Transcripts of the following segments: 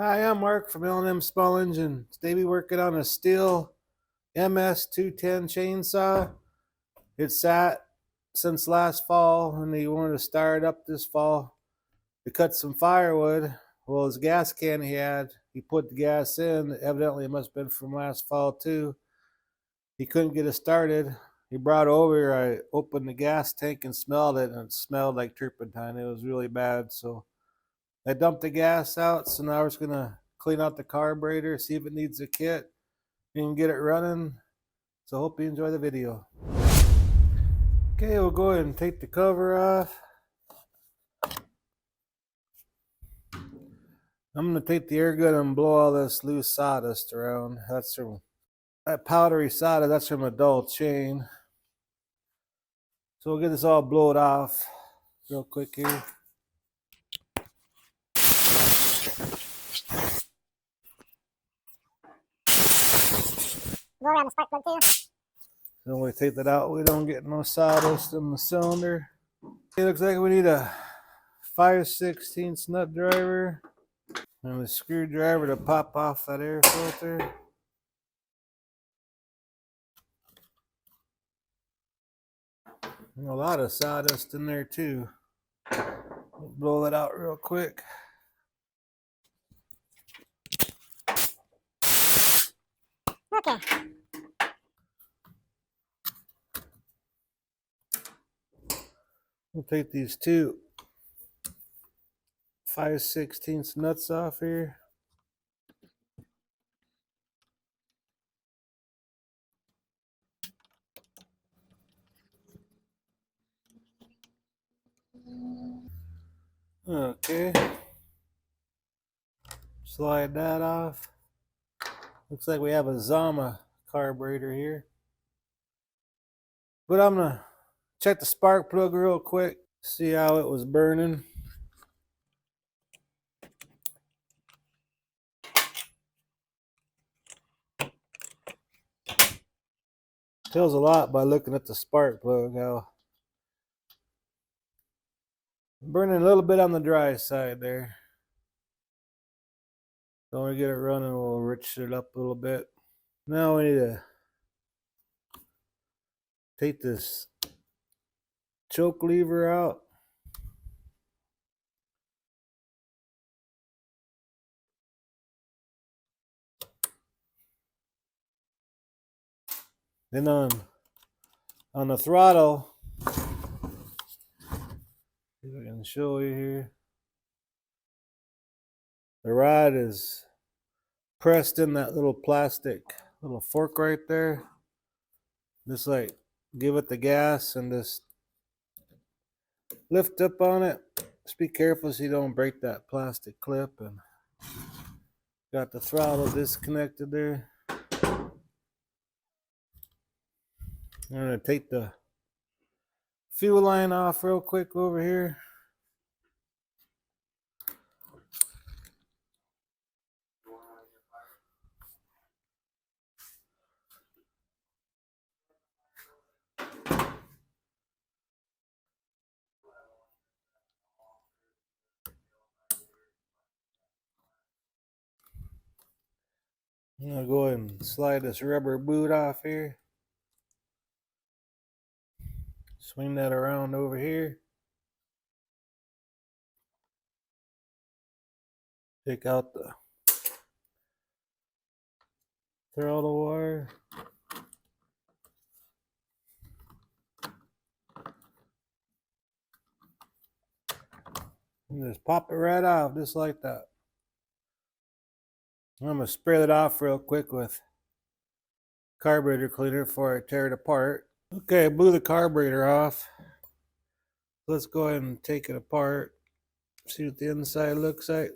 Hi, I'm Mark from L&M Small Engine. Today we working on a Stihl MS210 chainsaw. It's sat since last fall and he wanted to start up this fall to cut some firewood. Well, his gas can he put the gas in. Evidently it must have been from last fall too. He couldn't get it started. He brought it over. I opened the gas tank and smelled it, and it smelled like turpentine. It was really bad. So I dumped the gas out. So now we're just gonna clean out the carburetor, see if it needs a kit, and get it running. So hope you enjoy the video. Okay, we'll go ahead and take the cover off. I'm gonna take the air gun and blow all this loose sawdust around. That's from that powdery sawdust. That's from a dull chain. So we'll get this all blowed off real quick here. Blow around the spark plug too. So when we take that out, we don't get no sawdust in the cylinder. It looks like we need a 5/16 nut driver and a screwdriver to pop off that air filter. And a lot of sawdust in there too. We'll blow that out real quick. Okay. We'll take these two 5/16 nuts off here. Okay. Slide that off. Looks like we have a Zama carburetor here. But I'm gonna check the spark plug real quick, see how it was burning. Tells a lot by looking at the spark plug how burning a little bit on the dry side there. So when we get it running, we'll rich it up a little bit. Now we need to take this choke lever out. Then on the throttle, if I can show you here, the rod is pressed in that little plastic little fork right there. Just like give it the gas and just lift up on it. Just be careful so you don't break that plastic clip. And got the throttle disconnected there. I'm gonna take the fuel line off real quick over here. I'm gonna go ahead and slide this rubber boot off here. Swing that around over here. Take out the throttle wire. And just pop it right off, just like that. I'm gonna spray it off real quick with carburetor cleaner before I tear it apart. Okay, I blew the carburetor off. Let's go ahead and take it apart. See what the inside looks like.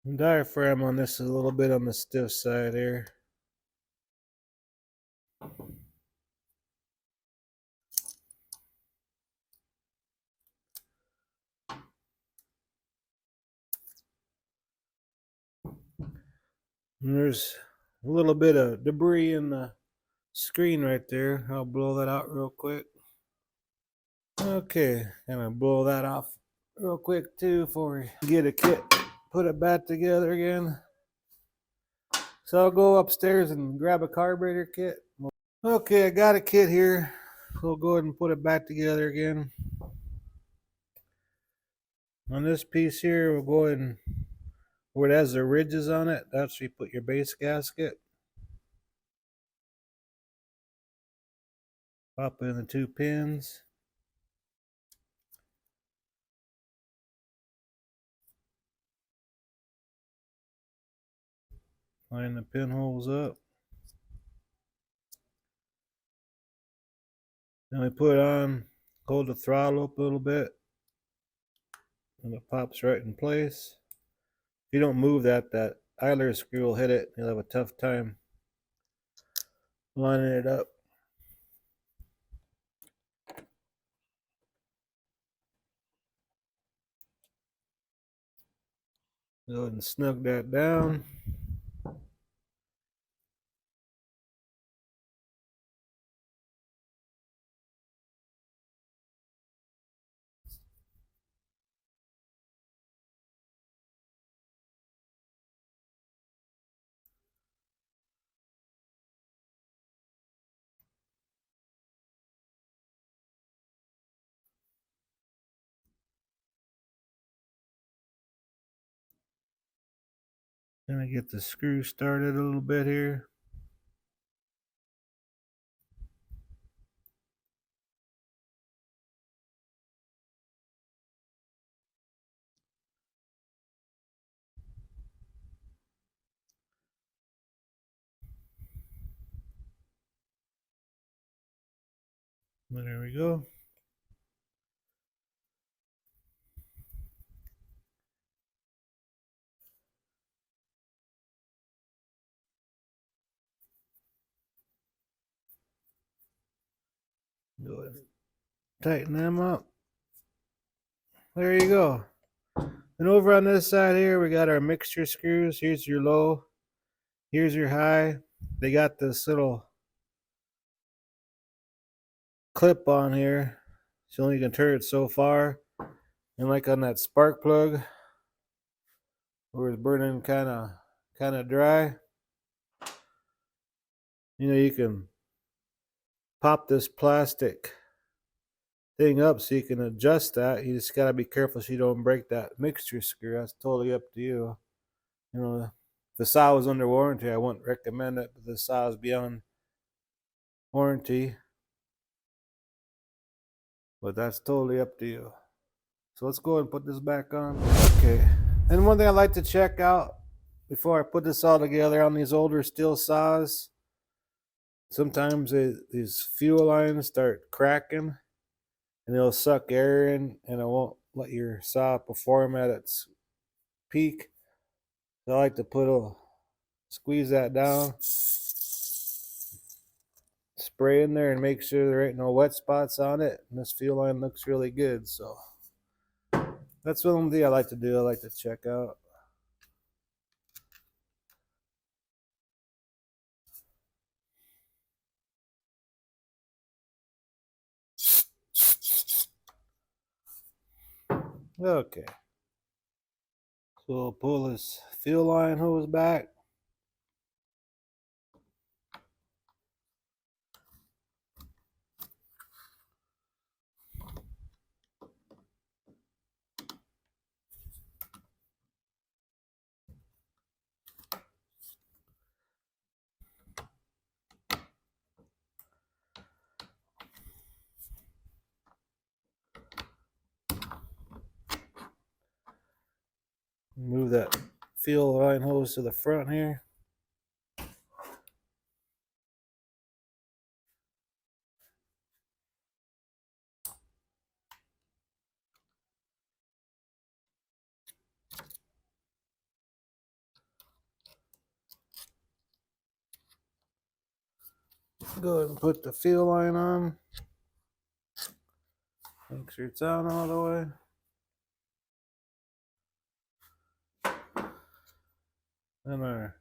The diaphragm on this is a little bit on the stiff side here. And there's a little bit of debris in the screen right there. I'll blow that out real quick. Okay, gonna blow that off real quick too before we get a kit, put it back together again. So I'll go upstairs and grab a carburetor kit. Okay, I got a kit here. We'll go ahead and put it back together again. On this piece here, we'll go ahead and where it has the ridges on it, that's where you put your base gasket. Pop in the 2 pins. Line the pinholes up. Then we put it on, hold the throttle up a little bit, and it pops right in place. If you don't move that idler screw will hit it. You'll have a tough time lining it up. Go ahead and snug that down. Gonna get the screw started a little bit here. There we go. Go ahead and tighten them up. There you go. And over on this side here, we got our mixture screws. Here's your low. Here's your high. They got this little clip on here. So only you can turn it so far. And like on that spark plug, where it's burning kind of dry, you can pop this plastic thing up so you can adjust that. You just got to be careful so you don't break that mixture screw. That's totally up to you. If the saw was under warranty, I wouldn't recommend it, but the saw is beyond warranty. But that's totally up to you. So let's go ahead and put this back on. Okay. And one thing I like to check out before I put this all together on these older Stihl saws, sometimes these fuel lines start cracking and they'll suck air in and it won't let your saw perform at its peak. So I like to squeeze that down, spray in there, and make sure there ain't no wet spots on it. And this fuel line looks really good. So that's one thing I like to do. I like to check out. Okay. So we'll pull this fuel line hose back. Move that fuel line hose to the front here. Go ahead and put the fuel line on. Make sure it's on all the way. And our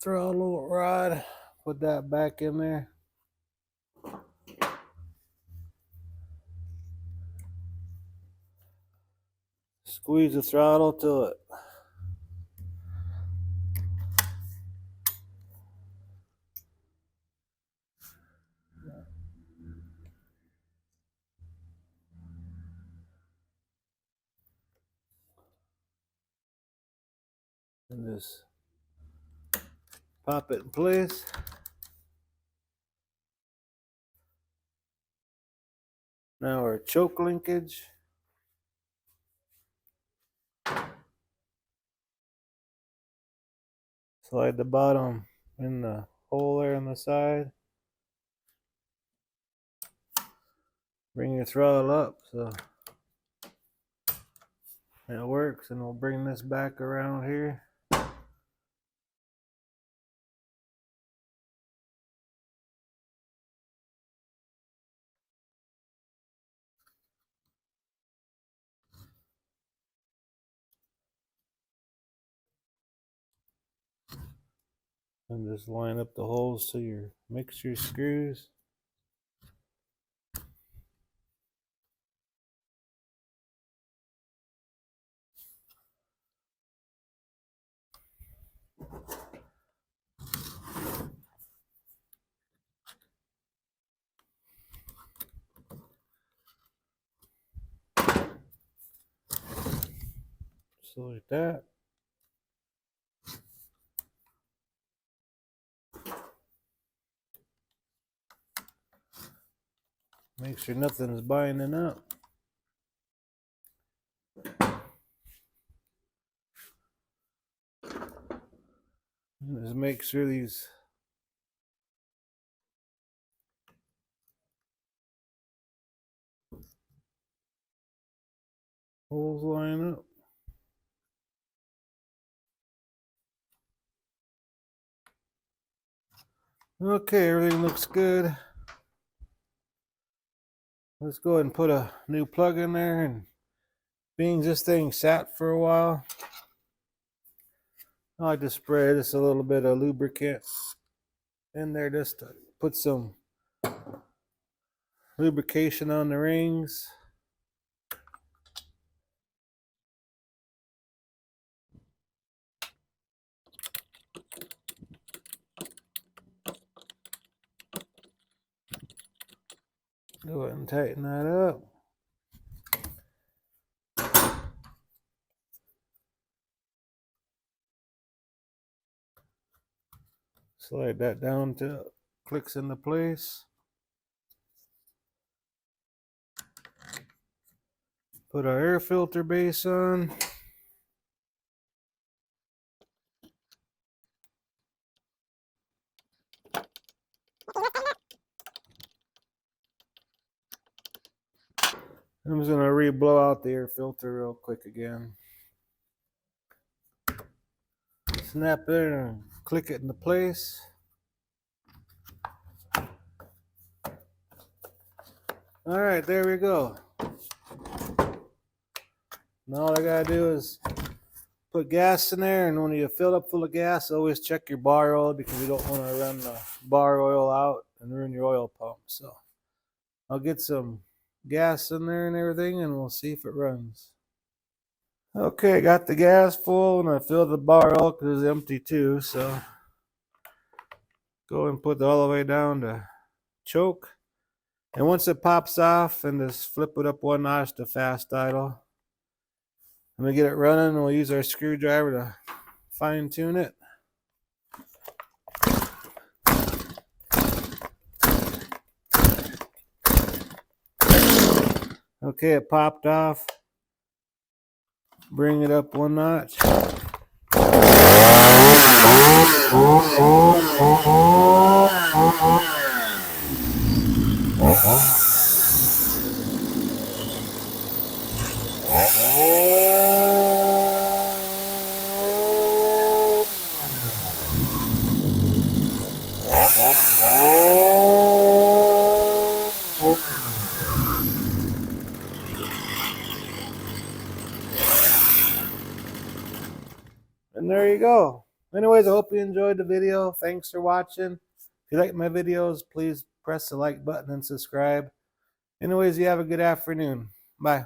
throttle rod. Put that back in there. Squeeze the throttle till it and just pop it in place. Now our choke linkage. Slide the bottom in the hole there on the side. Bring your throttle up so it works, and we'll bring this back around here. And just line up the holes to your mixture screws. So like that. Make sure nothing's binding up. And just make sure these holes line up. Okay, everything looks good. Let's go ahead and put a new plug in there, and being this thing sat for a while, I like to spray just a little bit of lubricant in there just to put some lubrication on the rings. Go ahead and tighten that up. Slide that down till it clicks into place. Put our air filter base on. I'm just gonna re-blow out the air filter real quick again. Snap it and click it into place. All right, there we go. Now all I gotta do is put gas in there, and when you fill up full of gas, always check your bar oil, because you don't want to run the bar oil out and ruin your oil pump. So I'll get some gas in there and everything, and we'll see if it runs. Okay, got the gas full, and I filled the bar oil because it's empty too. So go and put it all the way down to choke. And once it pops off, and just flip it up one notch to fast idle. I'm gonna get it running, and we'll use our screwdriver to fine tune it. Okay, it popped off. Bring it up one notch. And there you go. Anyways, I hope you enjoyed the video. Thanks for watching. If you like my videos, please press the like button and subscribe. Anyways, you have a good afternoon. Bye.